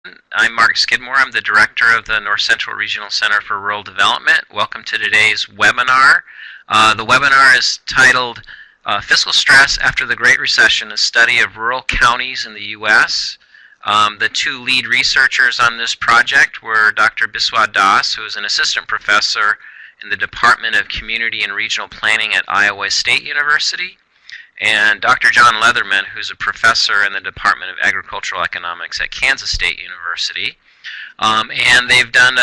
I'm Mark Skidmore. I'm the director of the North Central Regional Center for Rural Development. Welcome to today's webinar. The webinar is titled Fiscal Stress After the Great Recession, a study of rural counties in the U.S. The two lead researchers on this project were Dr. Biswa Das, who is an assistant professor in the Department of Community and Regional Planning at Iowa State University, and Dr. John Leatherman, who's a professor in the Department of Agricultural Economics at Kansas State University. And they've done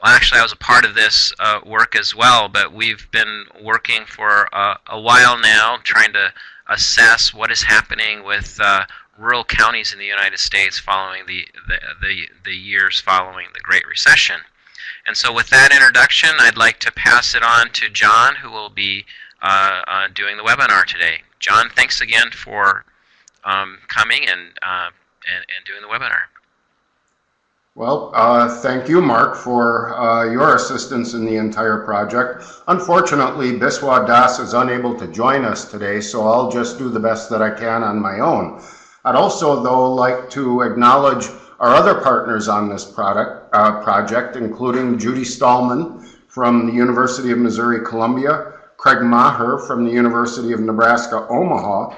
actually I was a part of this work as well, but we've been working for a while now trying to assess what is happening with rural counties in the United States following the years following the Great Recession. And so with that introduction, I'd like to pass it on to John, who will be doing the webinar today. John, thanks again for coming and doing the webinar. Well, thank you, Mark, for your assistance in the entire project. Unfortunately, Biswa Das is unable to join us today, so I'll just do the best that I can on my own. I'd also, though, like to acknowledge our other partners on this project, including Judy Stallman from the University of Missouri-Columbia, Craig Maher from the University of Nebraska-Omaha,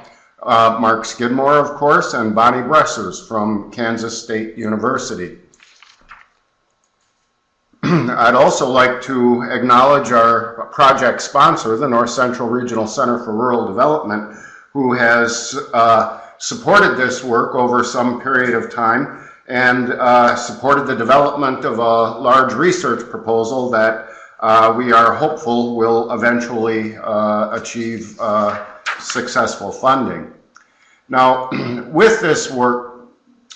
Mark Skidmore, of course, and Bonnie Bressers from Kansas State University. I'd also like to acknowledge our project sponsor, the North Central Regional Center for Rural Development, who has supported this work over some period of time and supported the development of a large research proposal that we are hopeful will eventually achieve successful funding. Now, with this work,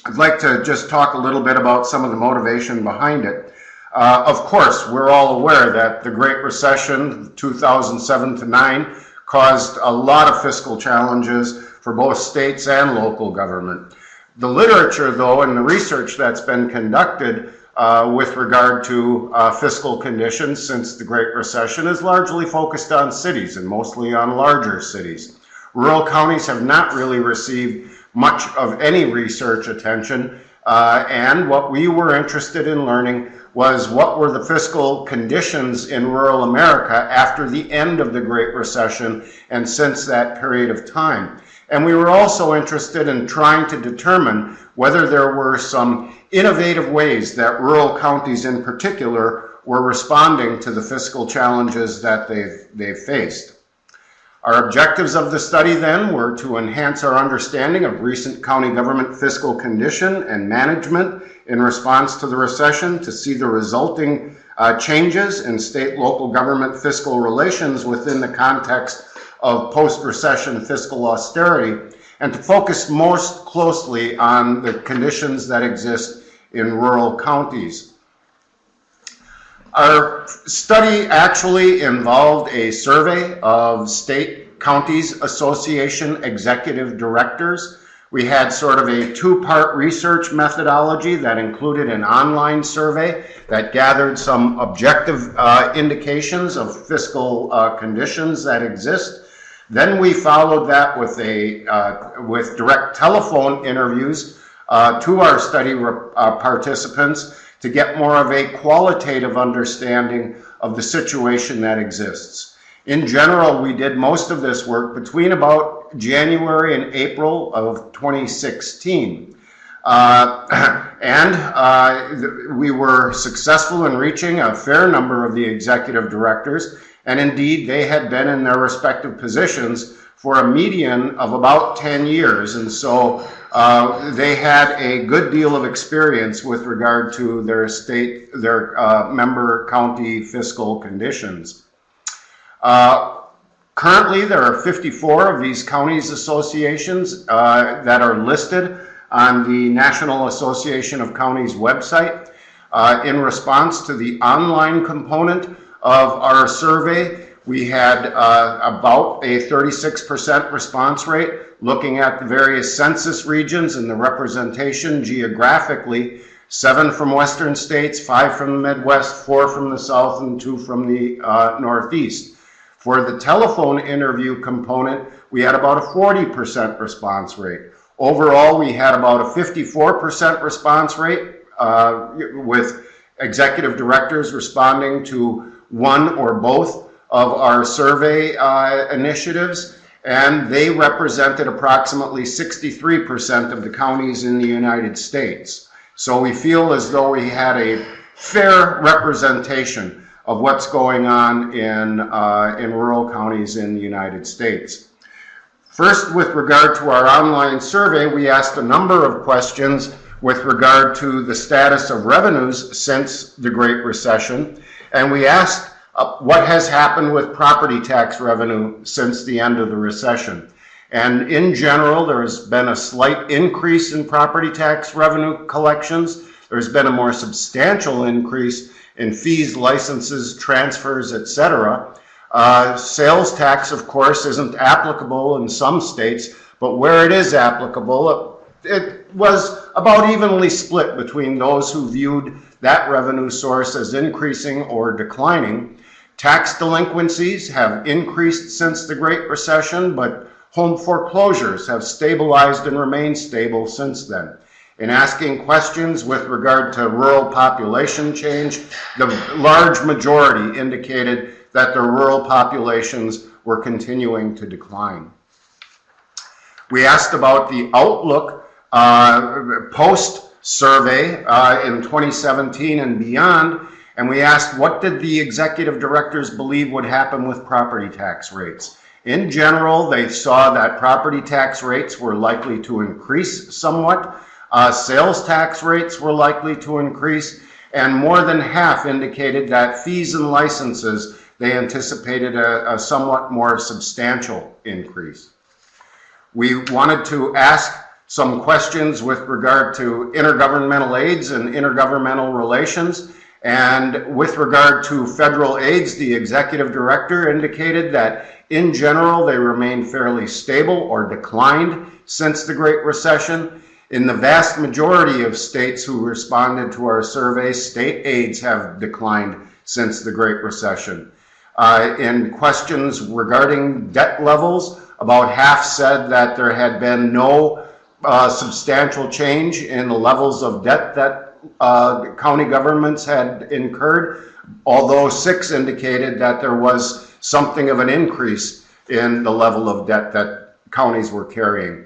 I'd like to just talk a little bit about some of the motivation behind it. Of course, we're all aware that the Great Recession, 2007 to 9, caused a lot of fiscal challenges for both states and local government. The literature, though, and the research that's been conducted with regard to fiscal conditions since the Great Recession is largely focused on cities and mostly on larger cities. Rural counties have not really received much of any research attention, and what we were interested in learning was what were the fiscal conditions in rural America after the end of the Great Recession and since that period of time. And we were also interested in trying to determine whether there were some innovative ways that rural counties in particular were responding to the fiscal challenges that they've faced. Our objectives of the study then were to enhance our understanding of recent county government fiscal condition and management in response to the recession, to see the resulting changes in state-local government fiscal relations within the context of post-recession fiscal austerity, and to focus most closely on the conditions that exist in rural counties. Our study actually involved a survey of state counties association executive directors. We had sort of a two-part research methodology that included an online survey that gathered some objective indications of fiscal conditions that exist. Then we followed that with direct telephone interviews to our study participants to get more of a qualitative understanding of the situation that exists. In general, we did most of this work between about January and April of 2016. We were successful in reaching a fair number of the executive directors, and indeed they had been in their respective positions for a median of about 10 years, and so they had a good deal of experience with regard to their member county fiscal conditions. Currently, there are 54 of these counties associations that are listed on the National Association of Counties website. In response to the online component of our survey, we had about a 36% response rate, looking at the various census regions and the representation geographically, 7 from western states, 5 from the Midwest, 4 from the South, and 2 from the Northeast. For the telephone interview component, we had about a 40% response rate. Overall, we had about a 54% response rate, with executive directors responding to one or both of our survey initiatives, and they represented approximately 63% of the counties in the United States. So we feel as though we had a fair representation of what's going on in rural counties in the United States. First, with regard to our online survey, we asked a number of questions with regard to the status of revenues since the Great Recession, and we asked what has happened with property tax revenue since the end of the recession. And in general, there has been a slight increase in property tax revenue collections. There's been a more substantial increase in fees, licenses, transfers, etc. Sales tax, of course, isn't applicable in some states, but where it is applicable, it was about evenly split between those who viewed that revenue source as increasing or declining. Tax delinquencies have increased since the Great Recession, but home foreclosures have stabilized and remained stable since then. In asking questions with regard to rural population change, the large majority indicated that the rural populations were continuing to decline. We asked about the outlook post-survey in 2017 and beyond, and we asked what did the executive directors believe would happen with property tax rates. In general, they saw that property tax rates were likely to increase somewhat, sales tax rates were likely to increase, and more than half indicated that fees and licenses, they anticipated a somewhat more substantial increase. We wanted to ask some questions with regard to intergovernmental aids and intergovernmental relations. And with regard to federal aids, the executive director indicated that in general they remain fairly stable or declined since the Great Recession. In the vast majority of states who responded to our survey, state aids have declined since the Great Recession. In questions regarding debt levels, about half said that there had been no substantial change in the levels of debt that county governments had incurred, although 6 indicated that there was something of an increase in the level of debt that counties were carrying.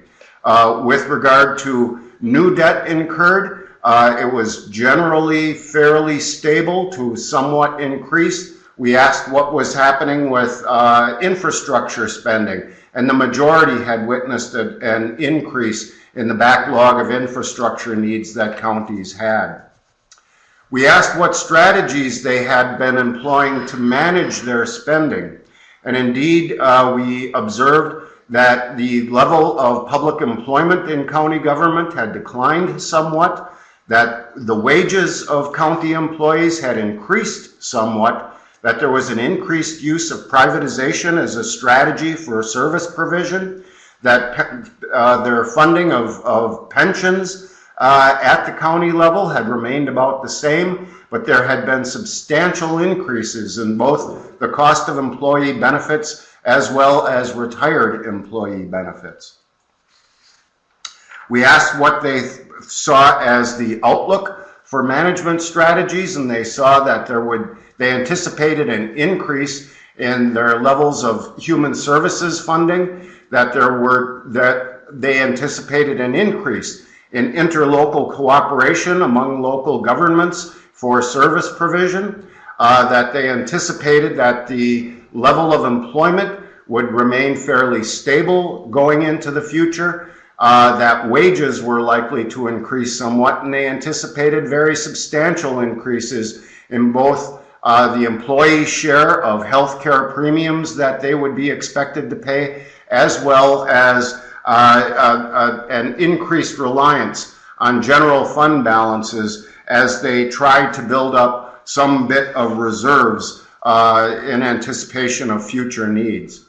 With regard to new debt incurred, it was generally fairly stable to somewhat increased. We asked what was happening with infrastructure spending, and the majority had witnessed an increase in the backlog of infrastructure needs that counties had. We asked what strategies they had been employing to manage their spending, and indeed we observed that the level of public employment in county government had declined somewhat, that the wages of county employees had increased somewhat, that there was an increased use of privatization as a strategy for service provision, that their funding of pensions at the county level had remained about the same, but there had been substantial increases in both the cost of employee benefits as well as retired employee benefits. We asked what they saw as the outlook for management strategies, and they saw that they anticipated an increase in their levels of human services funding, that they anticipated an increase in interlocal cooperation among local governments for service provision, that they anticipated that the level of employment would remain fairly stable going into the future, that wages were likely to increase somewhat, and they anticipated very substantial increases in both the employee share of healthcare premiums that they would be expected to pay, as well as an increased reliance on general fund balances as they tried to build up some bit of reserves in anticipation of future needs.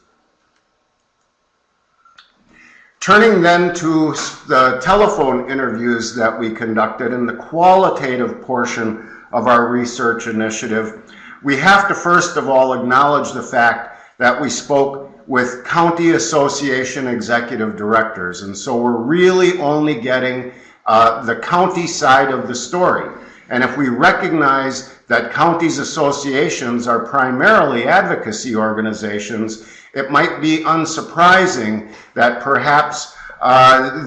Turning then to the telephone interviews that we conducted in the qualitative portion of our research initiative, we have to first of all acknowledge the fact that we spoke with county association executive directors. And so we're really only getting the county side of the story. And if we recognize that counties associations are primarily advocacy organizations, it might be unsurprising that perhaps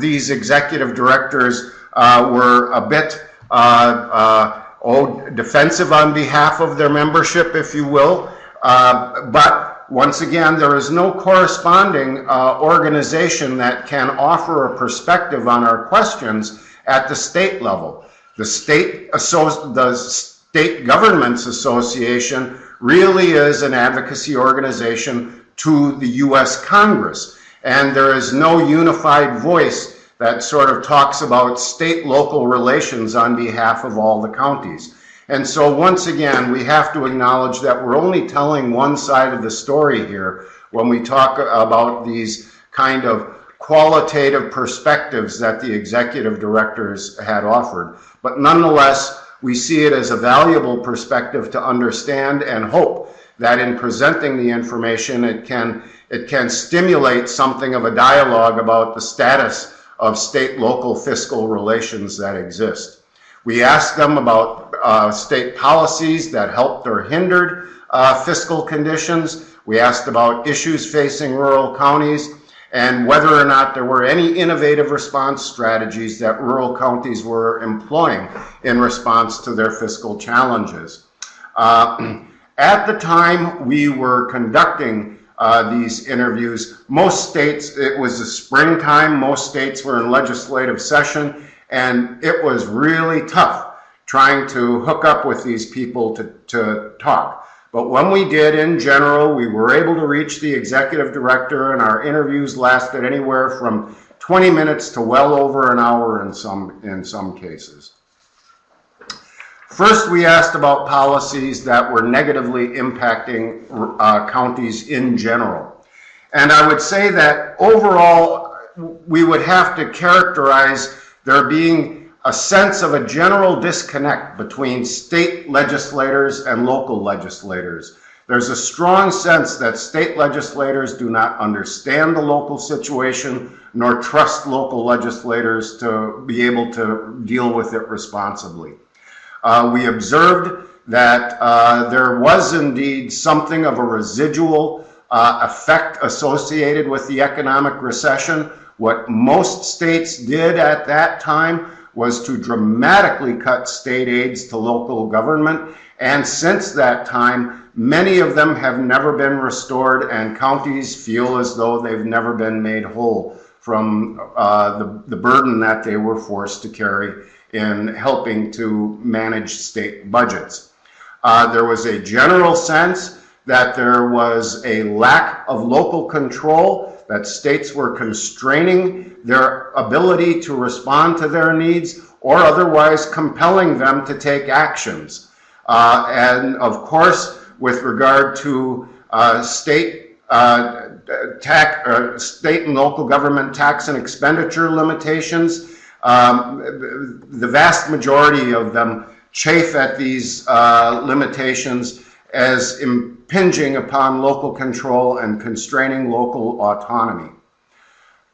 these executive directors were a bit defensive on behalf of their membership, if you will. But once again, there is no corresponding organization that can offer a perspective on our questions at the state level. The State Governments Association really is an advocacy organization to the U.S. Congress, and there is no unified voice that sort of talks about state-local relations on behalf of all the counties. And so once again, we have to acknowledge that we're only telling one side of the story here when we talk about these kind of qualitative perspectives that the executive directors had offered. But nonetheless, we see it as a valuable perspective to understand and hope that in presenting the information, it can stimulate something of a dialogue about the status of state-local fiscal relations that exist. We asked them about state policies that helped or hindered fiscal conditions. We asked about issues facing rural counties and whether or not there were any innovative response strategies that rural counties were employing in response to their fiscal challenges. At the time we were conducting these interviews, most states, it was the springtime, most states were in legislative session, and it was really tough trying to hook up with these people to talk. But when we did, in general, we were able to reach the executive director, and our interviews lasted anywhere from 20 minutes to well over an hour in some cases. First, we asked about policies that were negatively impacting counties in general. And I would say that overall, we would have to characterize there being a sense of a general disconnect between state legislators and local legislators. There's a strong sense that state legislators do not understand the local situation nor trust local legislators to be able to deal with it responsibly. We observed that there was indeed something of a residual effect associated with the economic recession. What most states did at that time was to dramatically cut state aids to local government, and since that time, many of them have never been restored, and counties feel as though they've never been made whole from the burden that they were forced to carry in helping to manage state budgets. There was a general sense that there was a lack of local control, that states were constraining their ability to respond to their needs or otherwise compelling them to take actions. And of course, with regard to state and local government tax and expenditure limitations, the vast majority of them chafe at these limitations as impinging upon local control and constraining local autonomy.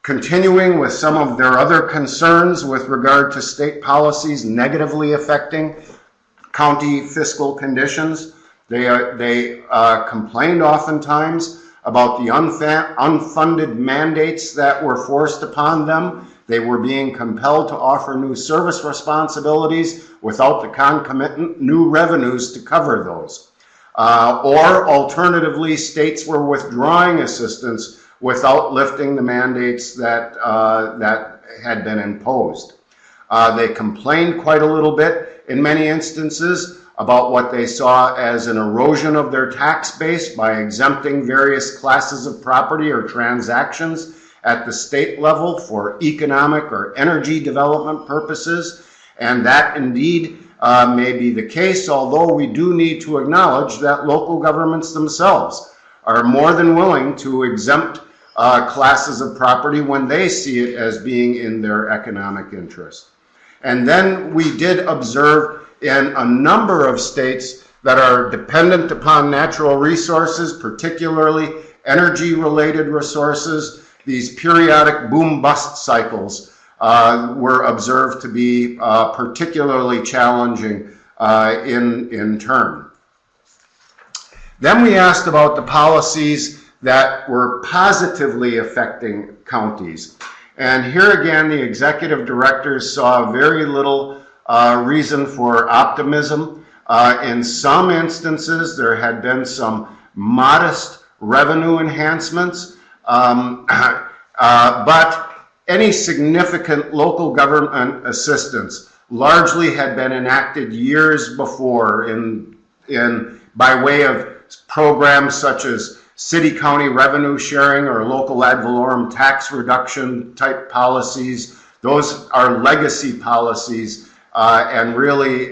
Continuing with some of their other concerns with regard to state policies negatively affecting county fiscal conditions, they complained oftentimes about the unfunded mandates that were forced upon them. They were being compelled to offer new service responsibilities without the concomitant new revenues to cover those. Or alternatively, states were withdrawing assistance without lifting the mandates that had been imposed. They complained quite a little bit in many instances about what they saw as an erosion of their tax base by exempting various classes of property or transactions at the state level for economic or energy development purposes. And that indeed may be the case, although we do need to acknowledge that local governments themselves are more than willing to exempt classes of property when they see it as being in their economic interest. And then we did observe in a number of states that are dependent upon natural resources, particularly energy-related resources, these periodic boom-bust cycles were observed to be particularly challenging in turn. Then we asked about the policies that were positively affecting counties. And here again, the executive directors saw very little reason for optimism. In some instances, there had been some modest revenue enhancements, but any significant local government assistance largely had been enacted years before by way of programs such as city-county revenue sharing or local ad valorem tax reduction type policies. Those are legacy policies and really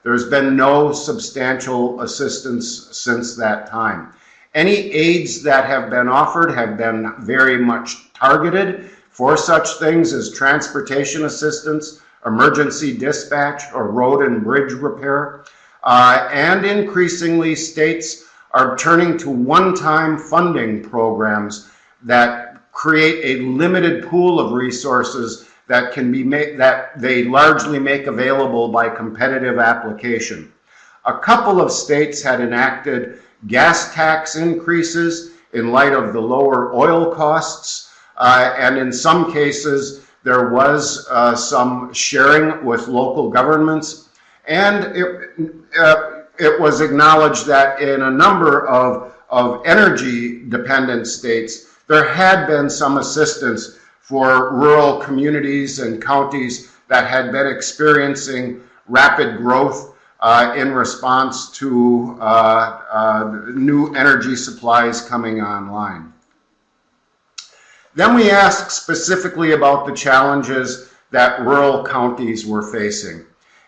there's been no substantial assistance since that time. Any aids that have been offered have been very much targeted for such things as transportation assistance, emergency dispatch, or road and bridge repair. And increasingly, states are turning to one-time funding programs that create a limited pool of resources that can be that they largely make available by competitive application. A couple of states had enacted gas tax increases in light of the lower oil costs, and in some cases there was some sharing with local governments, and it was acknowledged that in a number of energy-dependent states, there had been some assistance for rural communities and counties that had been experiencing rapid growth in response to new energy supplies coming online. Then we asked specifically about the challenges that rural counties were facing.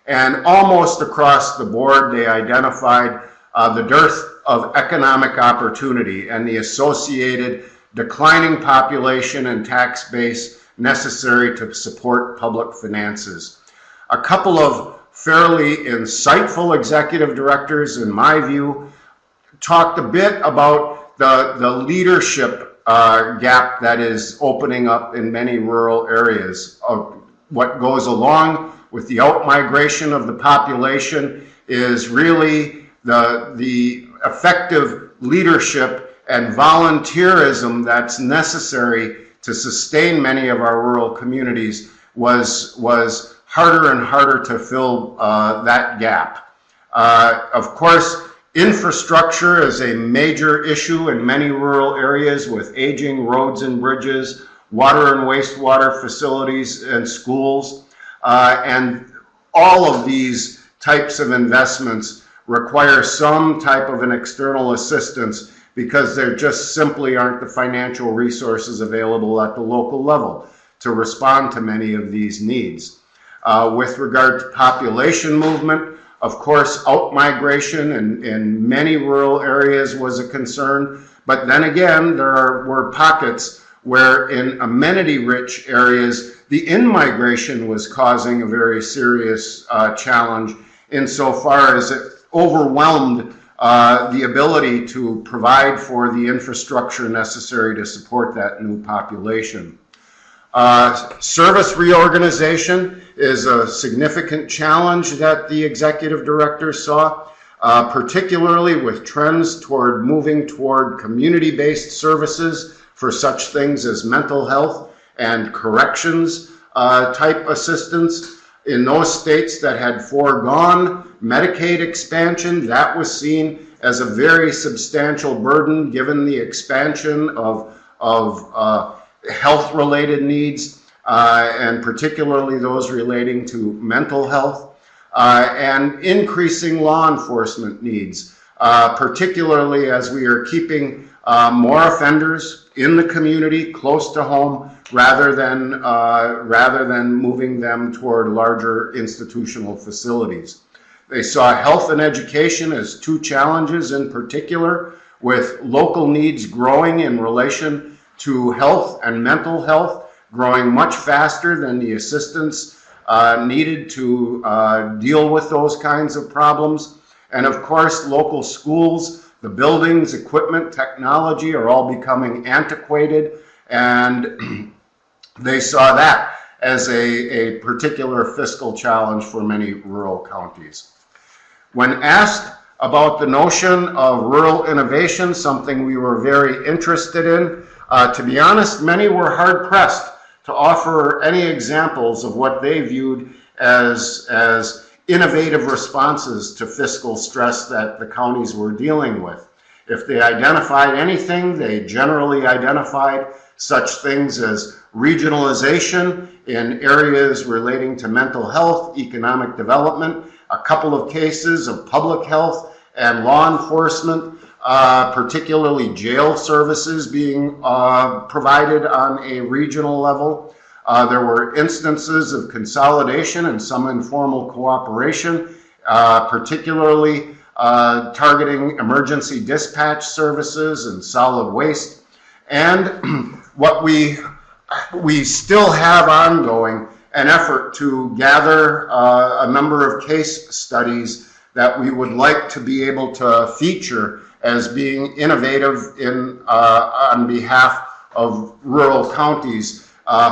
And almost across the board, they identified the dearth of economic opportunity and the associated declining population and tax base necessary to support public finances. A couple of fairly insightful executive directors, in my view, talked a bit about the leadership gap that is opening up in many rural areas. What goes along with the outmigration of the population is really the effective leadership and volunteerism that's necessary to sustain many of our rural communities was harder and harder to fill that gap. Of course, infrastructure is a major issue in many rural areas with aging roads and bridges, water and wastewater facilities and schools, and all of these types of investments require some type of an external assistance because there just simply aren't the financial resources available at the local level to respond to many of these needs. With regard to population movement, of course, outmigration in many rural areas was a concern, but then again, there were pockets where in amenity-rich areas, the in-migration was causing a very serious challenge insofar as it overwhelmed the ability to provide for the infrastructure necessary to support that new population. Service reorganization is a significant challenge that the executive director saw, particularly with trends toward moving toward community-based services for such things as mental health and corrections type assistance. In those states that had foregone Medicaid expansion, that was seen as a very substantial burden given the expansion of health-related needs, and particularly those relating to mental health, and increasing law enforcement needs, particularly as we are keeping more offenders in the community, close to home, rather than moving them toward larger institutional facilities. They saw health and education as two challenges in particular, with local needs growing in relation to health and mental health, growing much faster than the assistance needed to deal with those kinds of problems. And of course, local schools, The buildings, equipment, technology are all becoming antiquated, and they saw that as a particular fiscal challenge for many rural counties. When asked about the notion of rural innovation, something we were very interested in, to be honest, many were hard-pressed to offer any examples of what they viewed as innovative responses to fiscal stress that the counties were dealing with. If they identified anything, they generally identified such things as regionalization in areas relating to mental health, economic development, a couple of cases of public health and law enforcement, particularly jail services being provided on a regional level. There were instances of consolidation and some informal cooperation, particularly targeting emergency dispatch services and solid waste. And what we still have ongoing, an effort to gather a number of case studies that we would like to be able to feature as being innovative on behalf of rural counties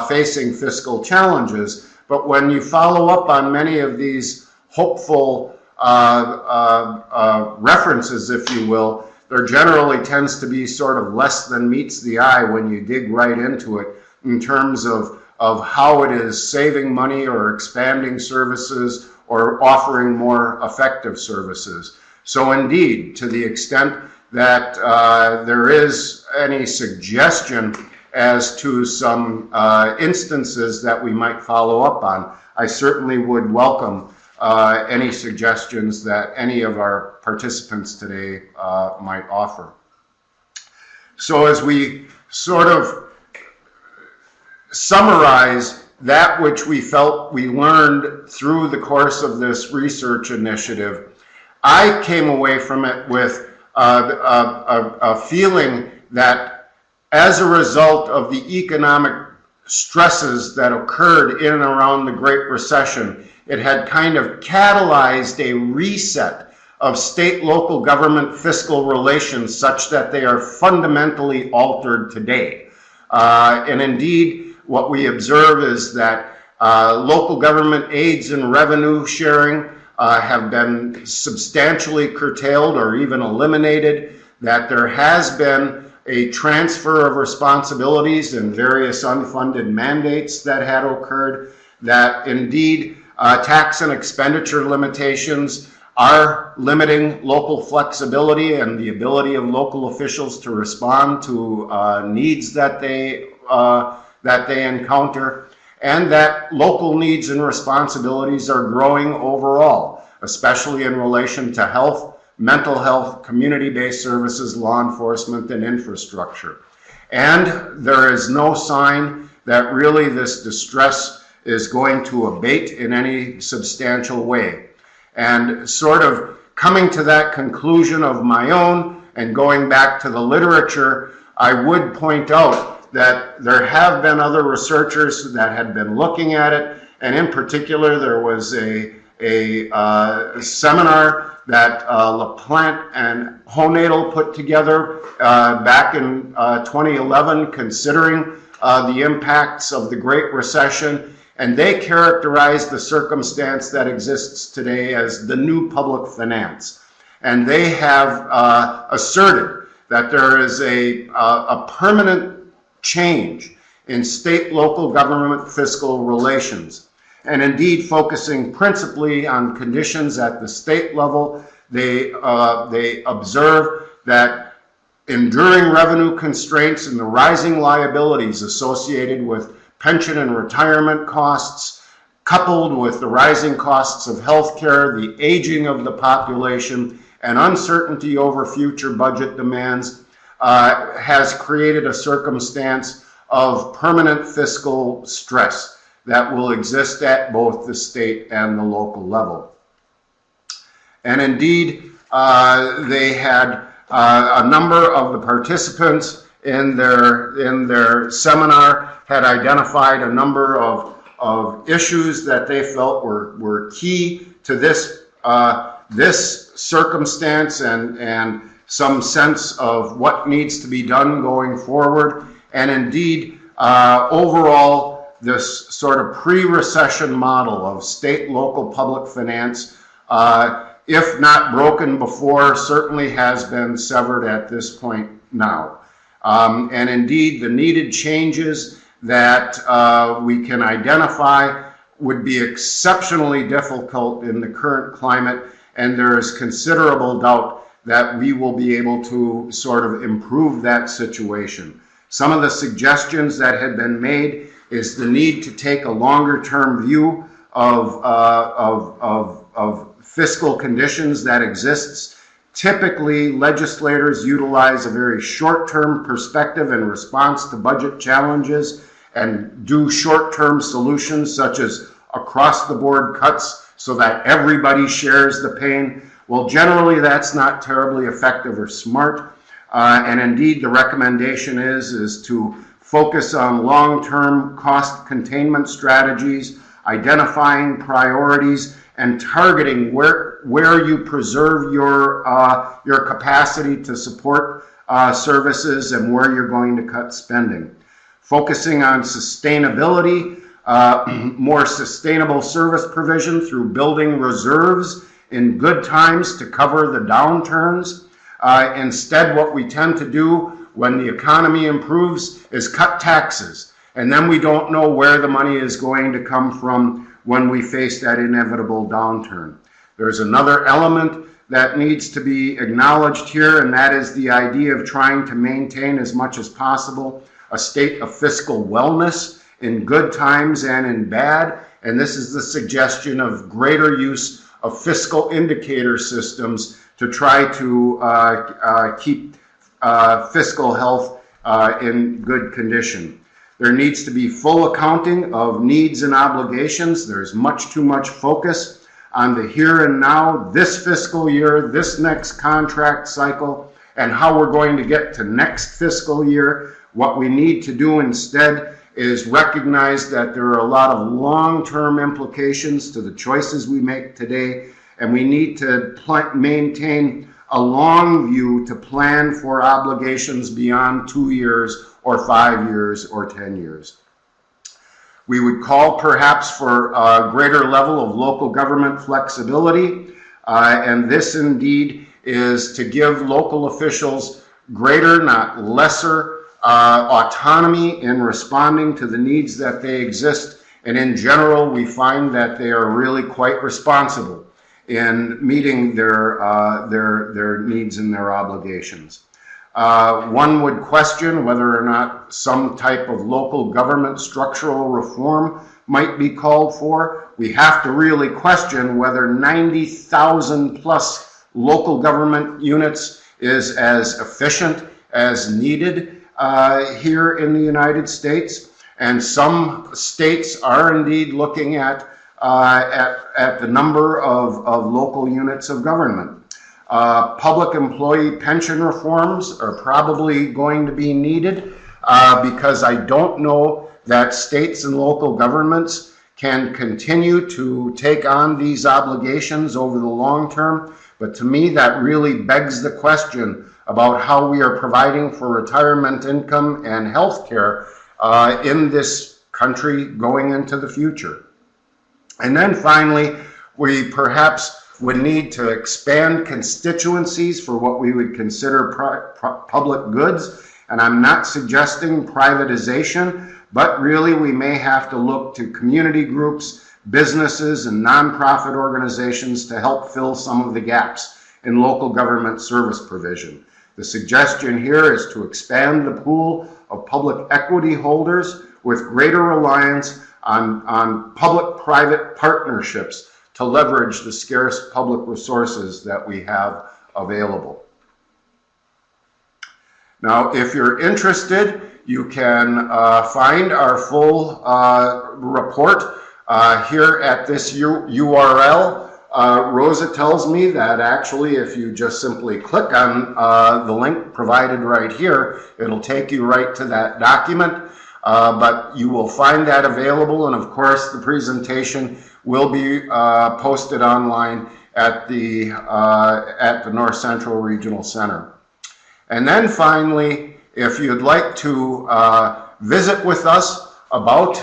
facing fiscal challenges. But when you follow up on many of these hopeful references, if you will, there generally tends to be sort of less than meets the eye when you dig right into it in terms of how it is saving money or expanding services or offering more effective services. So indeed, to the extent that there is any suggestion as to some instances that we might follow up on, I certainly would welcome any suggestions that any of our participants today might offer. So as we sort of summarize that which we felt we learned through the course of this research initiative, I came away from it with a feeling that as a result of the economic stresses that occurred in and around the Great Recession, it had kind of catalyzed a reset of state-local government fiscal relations such that they are fundamentally altered today. And indeed, what we observe is that local government aids and revenue sharing have been substantially curtailed or even eliminated, that there has been a transfer of responsibilities and various unfunded mandates that had occurred, that indeed tax and expenditure limitations are limiting local flexibility and the ability of local officials to respond to needs that they encounter, and that local needs and responsibilities are growing overall, especially in relation to health, mental health, community-based services, law enforcement, and infrastructure. And there is no sign that really this distress is going to abate in any substantial way. And sort of coming to that conclusion of my own and going back to the literature, I would point out that there have been other researchers that had been looking at it, and in particular there was a seminar that LaPlante and Honadel put together back in 2011 considering the impacts of the Great Recession, and they characterized the circumstance that exists today as the new public finance. And they have asserted that there is a permanent change in state-local government fiscal relations. And indeed, focusing principally on conditions at the state level, they observe that enduring revenue constraints and the rising liabilities associated with pension and retirement costs, coupled with the rising costs of healthcare, the aging of the population, and uncertainty over future budget demands, has created a circumstance of permanent fiscal stress that will exist at both the state and the local level. And indeed, they had a number of the participants in their seminar had identified a number of issues that they felt were key to this circumstance and some sense of what needs to be done going forward, and indeed, overall, this sort of pre-recession model of state, local public finance, if not broken before, certainly has been severed at this point now. And indeed, the needed changes that we can identify would be exceptionally difficult in the current climate, and there is considerable doubt that we will be able to sort of improve that situation. Some of the suggestions that had been made is the need to take a longer-term view of fiscal conditions that exists. Typically, legislators utilize a very short-term perspective in response to budget challenges and do short-term solutions such as across-the-board cuts so that everybody shares the pain. Well, generally, that's not terribly effective or smart. And indeed, the recommendation is to focus on long-term cost containment strategies, identifying priorities, and targeting where you preserve your capacity to support services and where you're going to cut spending. Focusing on sustainability, more sustainable service provision through building reserves in good times to cover the downturns. Instead, what we tend to do when the economy improves is cut taxes, and then we don't know where the money is going to come from when we face that inevitable downturn. There's another element that needs to be acknowledged here, and that is the idea of trying to maintain as much as possible a state of fiscal wellness in good times and in bad. And this is the suggestion of greater use of fiscal indicator systems to try to keep fiscal health in good condition. There needs to be full accounting of needs and obligations. There's much too much focus on the here and now, this fiscal year, this next contract cycle, and how we're going to get to next fiscal year. What we need to do instead is recognize that there are a lot of long-term implications to the choices we make today, and we need to maintain a long view to plan for obligations beyond 2 years or 5 years or 10 years. We would call perhaps for a greater level of local government flexibility, and this indeed is to give local officials greater, not lesser, autonomy in responding to the needs that they exist. And in general, we find that they are really quite responsible in meeting their needs and their obligations. One would question whether or not some type of local government structural reform might be called for. We have to really question whether 90,000 plus local government units is as efficient as needed here in the United States. And some states are indeed looking at the number of local units of government. Public employee pension reforms are probably going to be needed because I don't know that states and local governments can continue to take on these obligations over the long term. But to me, that really begs the question about how we are providing for retirement income and health care in this country going into the future. And then finally, we perhaps would need to expand constituencies for what we would consider public goods. And I'm not suggesting privatization, but really we may have to look to community groups, businesses, and nonprofit organizations to help fill some of the gaps in local government service provision. The suggestion here is to expand the pool of public equity holders with greater reliance on public-private partnerships to leverage the scarce public resources that we have available. Now, if you're interested, you can find our full report here at this URL. Rosa tells me that actually if you just simply click on the link provided right here, it'll take you right to that document. But you will find that available, and of course the presentation will be posted online at the North Central Regional Center. And then finally, if you'd like to visit with us about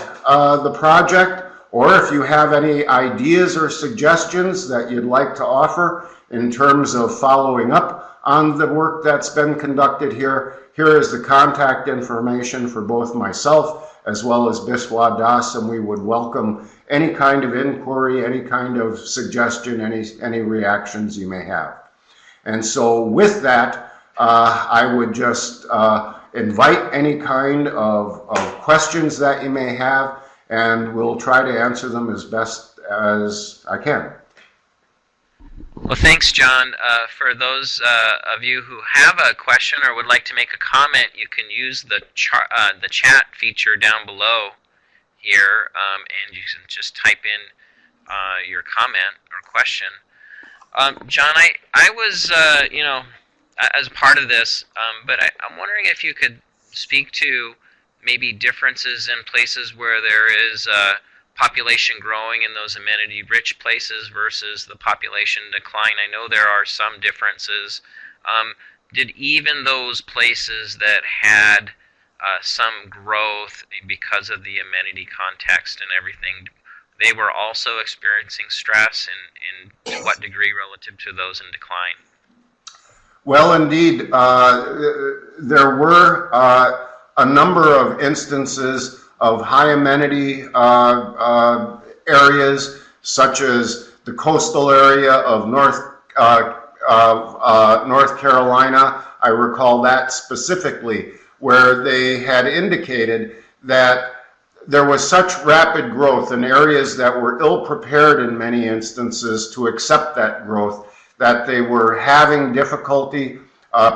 the project, or if you have any ideas or suggestions that you'd like to offer in terms of following up on the work that's been conducted here, here is the contact information for both myself as well as Biswa Das, and we would welcome any kind of inquiry, any kind of suggestion, any reactions you may have. And so with that, I would just invite any kind of questions that you may have, and we'll try to answer them as best as I can. Well, thanks, John. For those of you who have a question or would like to make a comment, you can use the chat feature down below here, and you can just type in your comment or question. John, I was, as part of this, but I'm wondering if you could speak to maybe differences in places where there is population growing in those amenity-rich places versus the population decline. I know there are some differences. Did even those places that had some growth because of the amenity context and everything, they were also experiencing stress, and to what degree relative to those in decline? Well, indeed, there were a number of instances of high amenity areas, such as the coastal area of North Carolina. I recall that specifically, where they had indicated that there was such rapid growth in areas that were ill-prepared in many instances to accept that growth, that they were having difficulty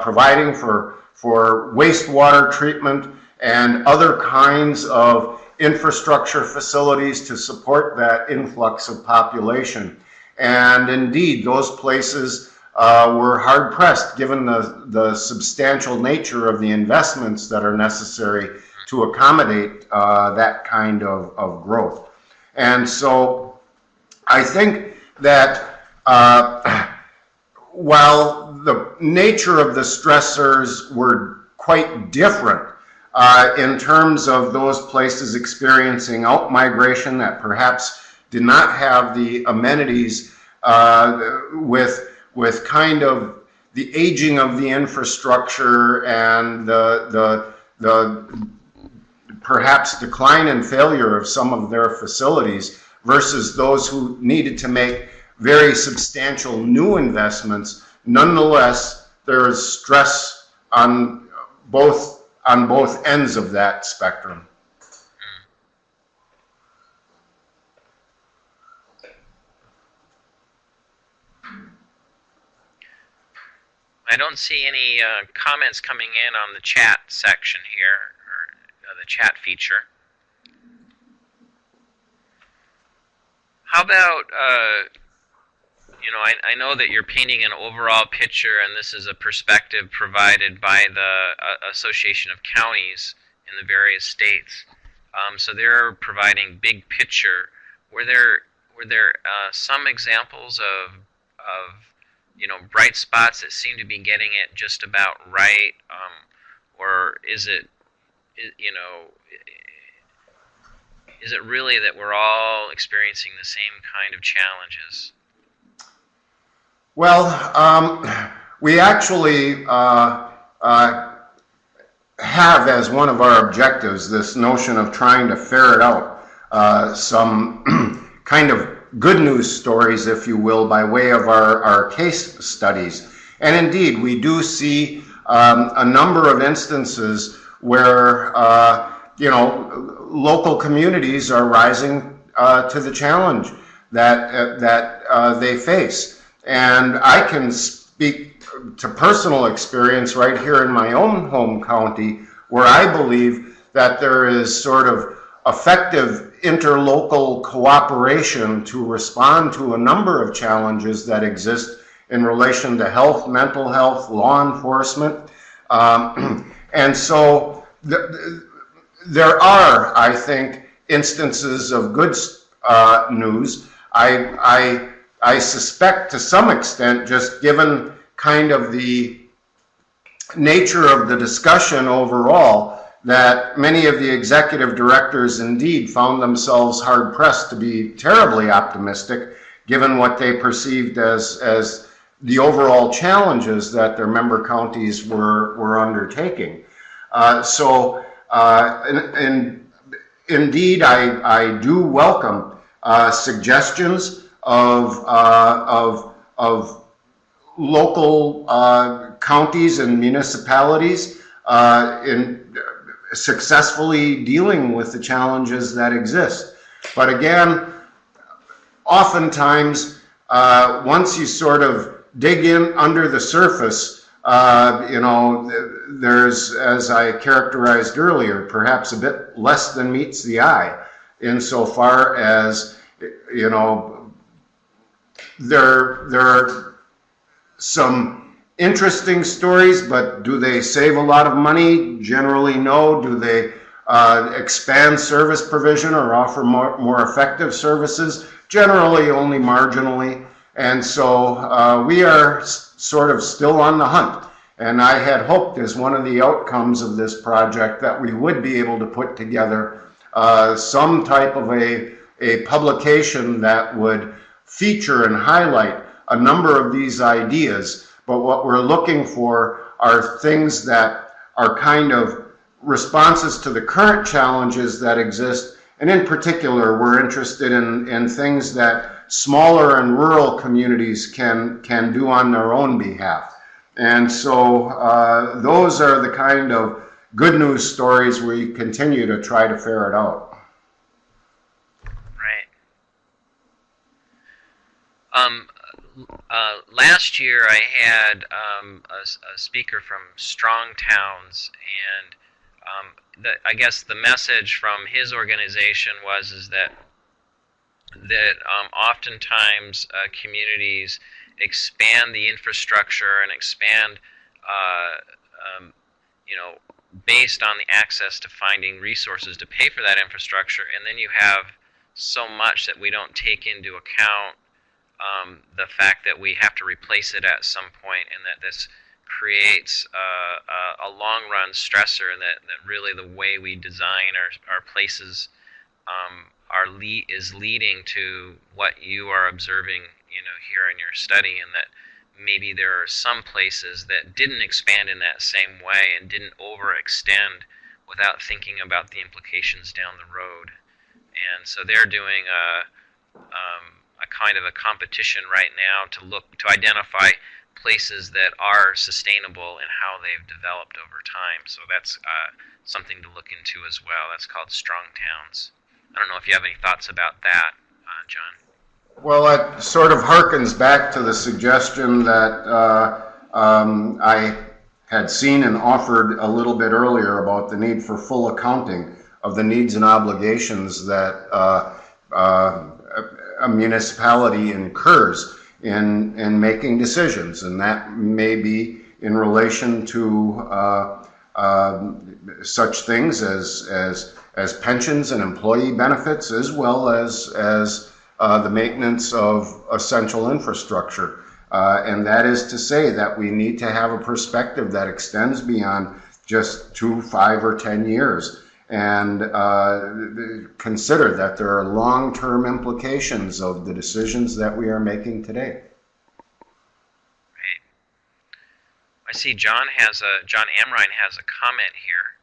providing for wastewater treatment and other kinds of infrastructure facilities to support that influx of population. And indeed, those places were hard-pressed given the substantial nature of the investments that are necessary to accommodate that kind of growth. And so I think that while the nature of the stressors were quite different in terms of those places experiencing outmigration that perhaps did not have the amenities with kind of the aging of the infrastructure and the perhaps decline and failure of some of their facilities versus those who needed to make very substantial new investments. Nonetheless, there is stress on both ends of that spectrum. I don't see any comments coming in on the chat section here, or the chat feature. How about, I know that you're painting an overall picture, and this is a perspective provided by the Association of Counties in the various states. So they're providing big picture. Were there some examples of bright spots that seem to be getting it just about right, or is it really that we're all experiencing the same kind of challenges? Well, we actually have as one of our objectives this notion of trying to ferret out some kind of good news stories, if you will, by way of our case studies. And indeed, we do see a number of instances where, local communities are rising to the challenge that they face. And I can speak to personal experience right here in my own home county, where I believe that there is sort of effective interlocal cooperation to respond to a number of challenges that exist in relation to health, mental health, law enforcement. And so there are, I think, instances of good news. I suspect to some extent, just given kind of the nature of the discussion overall that many of the executive directors indeed found themselves hard pressed to be terribly optimistic given what they perceived as the overall challenges that their member counties were undertaking. Indeed, I do welcome suggestions of local counties and municipalities in successfully dealing with the challenges that exist. But again, oftentimes, once you sort of dig in under the surface, there's, as I characterized earlier, perhaps a bit less than meets the eye insofar as, there are some interesting stories, but do they save a lot of money? Generally, no. Do they expand service provision or offer more effective services? Generally, only marginally. And so we are sort of still on the hunt. And I had hoped as one of the outcomes of this project that we would be able to put together some type of a publication that would feature and highlight a number of these ideas. But what we're looking for are things that are kind of responses to the current challenges that exist. And in particular, we're interested in things that smaller and rural communities can do on their own behalf. And so those are the kind of good news stories we continue to try to ferret out. Last year I had a speaker from Strong Towns, and I guess the message from his organization is that oftentimes communities expand the infrastructure and expand, based on the access to finding resources to pay for that infrastructure, and then you have so much that we don't take into account the fact that we have to replace it at some point, and that this creates a long-run stressor, and that really the way we design our places is leading to what you are observing, here in your study, and that maybe there are some places that didn't expand in that same way and didn't overextend without thinking about the implications down the road. And so they're doing a kind of a competition right now to identify places that are sustainable and how they've developed over time. So that's something to look into as well. That's called Strong Towns. I don't know if you have any thoughts about that, John. Well, it sort of harkens back to the suggestion that I had seen and offered a little bit earlier about the need for full accounting of the needs and obligations that a municipality incurs in making decisions, and that may be in relation to such things as pensions and employee benefits, as well as the maintenance of essential infrastructure. And that is to say that we need to have a perspective that extends beyond just 2, 5, or 10 years, and consider that there are long-term implications of the decisions that we are making today. Right. I see John Amrine has a comment here.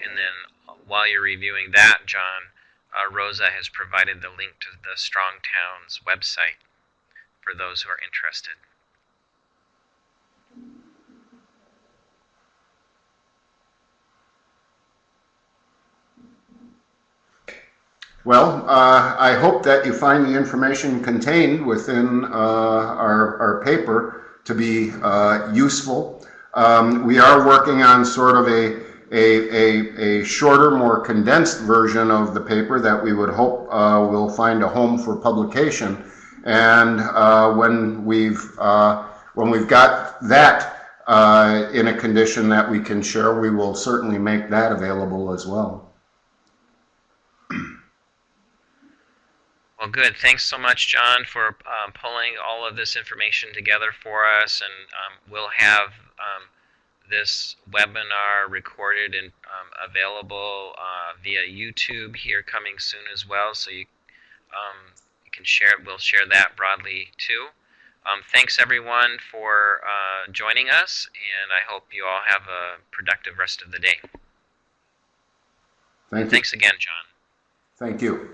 And then while you're reviewing that, John, Rosa has provided the link to the Strong Towns website for those who are interested. Well, I hope that you find the information contained within our paper to be useful. We are working on sort of a shorter, more condensed version of the paper that we would hope will find a home for publication. And when we've got that in a condition that we can share, we will certainly make that available as well. Well, good. Thanks so much, John, for pulling all of this information together for us. And we'll have this webinar recorded and available via YouTube here coming soon as well. So you can share. We'll share that broadly too. Thanks everyone for joining us, and I hope you all have a productive rest of the day. Thank you. Thanks again, John. Thank you.